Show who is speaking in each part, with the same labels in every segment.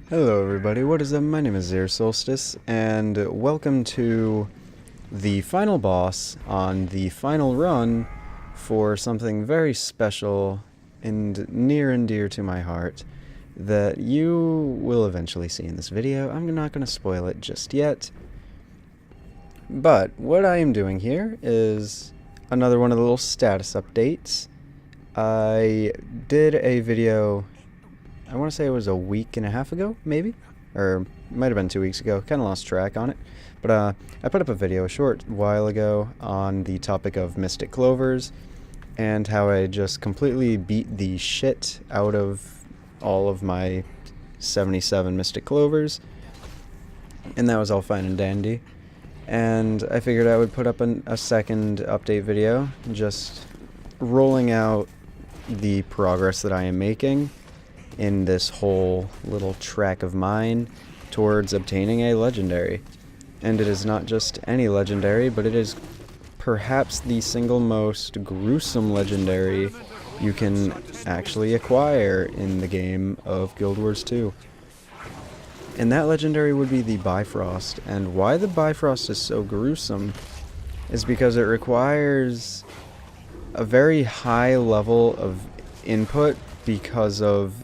Speaker 1: Hello everybody, what is up? My name is Zero Solstice, and welcome to the final boss on the final run for something very special and near and dear to my heart that you will eventually see in this video. I'm not going to spoil it just yet, but what I am doing here is another one of the little status updates. I did a video, I want to say it was a week and a half ago, maybe? Or it might have been 2 weeks ago. Kind of lost track on it. But I put up a video a short while ago on the topic of Mystic Clovers and how I just completely beat the shit out of all of my 77 Mystic Clovers. And that was all fine and dandy. And I figured I would put up a second update video, just rolling out the progress that I am making in this whole little track of mine towards obtaining a legendary. And it is not just any legendary, but it is perhaps the single most gruesome legendary you can actually acquire in the game of Guild Wars 2. And that legendary would be the Bifrost. And why the Bifrost is so gruesome is because it requires a very high level of input because of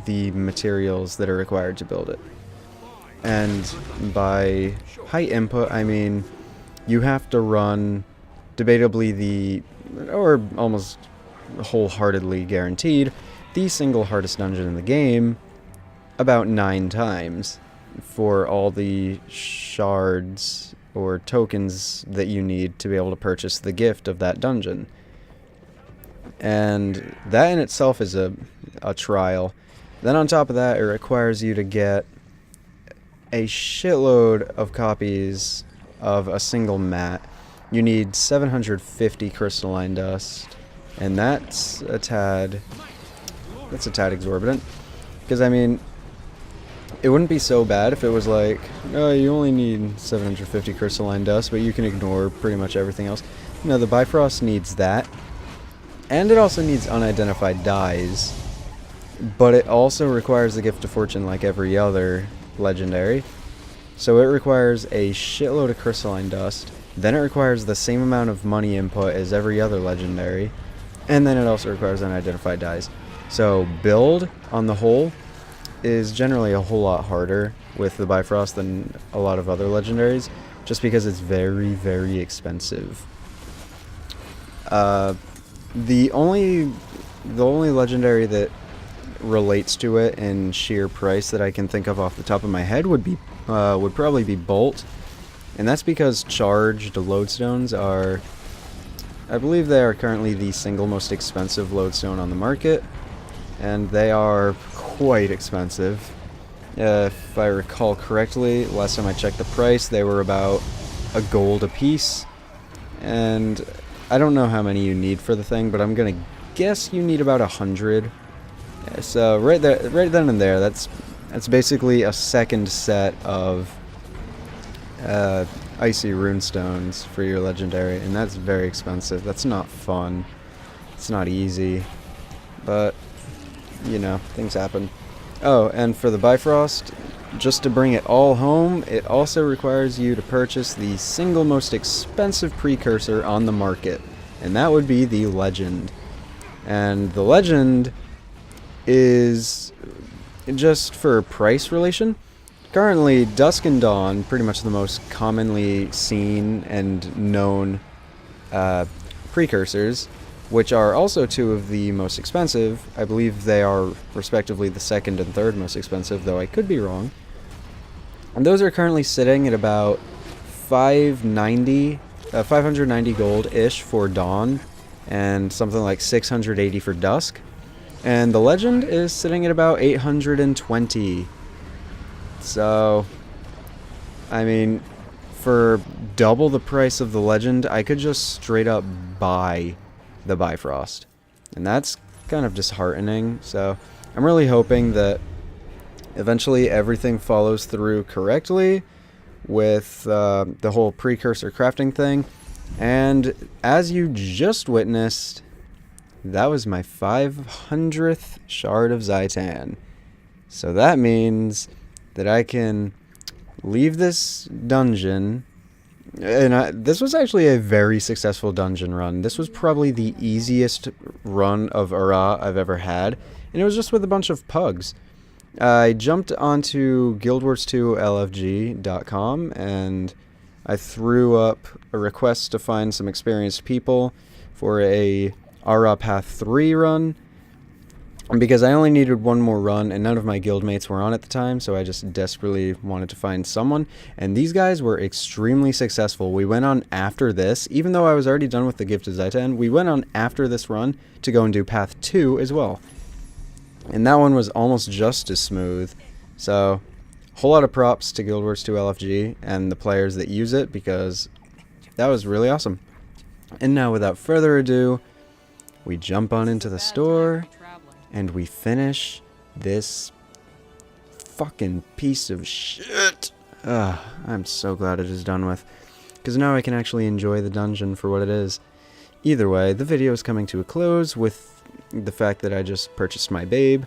Speaker 1: the materials that are required to build it. And by high input, I mean you have to run debatably or almost wholeheartedly guaranteed, the single hardest dungeon in the game about 9 times for all the shards or tokens that you need to be able to purchase the gift of that dungeon. And that in itself is a trial. Then on top of that, it requires you to get a shitload of copies of a single mat. You need 750 crystalline dust, and that's a tad exorbitant. Because, I mean, it wouldn't be so bad if it was like, oh, you only need 750 crystalline dust, but you can ignore pretty much everything else. No, the Bifrost needs that. And it also needs unidentified dyes. But it also requires the Gift of Fortune like every other legendary. So it requires a shitload of crystalline dust. Then it requires the same amount of money input as every other legendary. And then it also requires unidentified dyes. So build, on the whole, is generally a whole lot harder with the Bifrost than a lot of other legendaries. Just because it's very, very expensive. The only legendary that relates to it in sheer price that I can think of off the top of my head would probably be Bolt, and that's because charged lodestones are, I believe they are currently the single most expensive lodestone on the market, and they are quite expensive. If I recall correctly, last time I checked the price, they were about a gold a piece, and I don't know how many you need for the thing, but I'm gonna guess you need about 100. So right then and there, that's basically a second set of icy runestones for your legendary, and that's very expensive. That's not fun. It's not easy, but you know, things happen. Oh, and for the Bifrost, just to bring it all home, it also requires you to purchase the single most expensive precursor on the market, and that would be the Legend. And the Legend is, just for price relation, currently Dusk and Dawn, pretty much the most commonly seen and known precursors, which are also 2 of the most expensive. I believe they are respectively the 2nd and 3rd most expensive, though I could be wrong. And those are currently sitting at about 590 gold-ish for Dawn, and something like 680 for Dusk. And the Legend is sitting at about 820. So, I mean, for double the price of the Legend, I could just straight up buy the Bifrost. And that's kind of disheartening. So, I'm really hoping that eventually everything follows through correctly with the whole precursor crafting thing. And as you just witnessed, that was my 500th shard of Zaitan. So that means that I can leave this dungeon. And this was actually a very successful dungeon run. This was probably the easiest run of Ara I've ever had, and it was just with a bunch of pugs. I jumped onto guildwars2lfg.com and I threw up a request to find some experienced people for a Ara Path 3 run, because I only needed one more run and none of my guildmates were on at the time, so I just desperately wanted to find someone, and these guys were extremely successful. We went on after this, even though I was already done with the Gift of Zaitan, we went on after this run to go and do Path 2 as well. And that one was almost just as smooth, so a whole lot of props to Guild Wars 2 LFG and the players that use it, because that was really awesome. And now without further ado, we jump on into the store and we finish this fucking piece of shit. I'm so glad it is done with, because now I can actually enjoy the dungeon for what it is. Either way, the video is coming to a close with the fact that I just purchased my babe.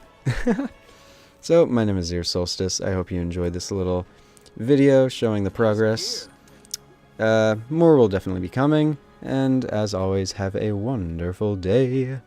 Speaker 1: So, my name is Zero Solstice. I hope you enjoyed this little video showing the progress. More will definitely be coming, and as always, have a wonderful day.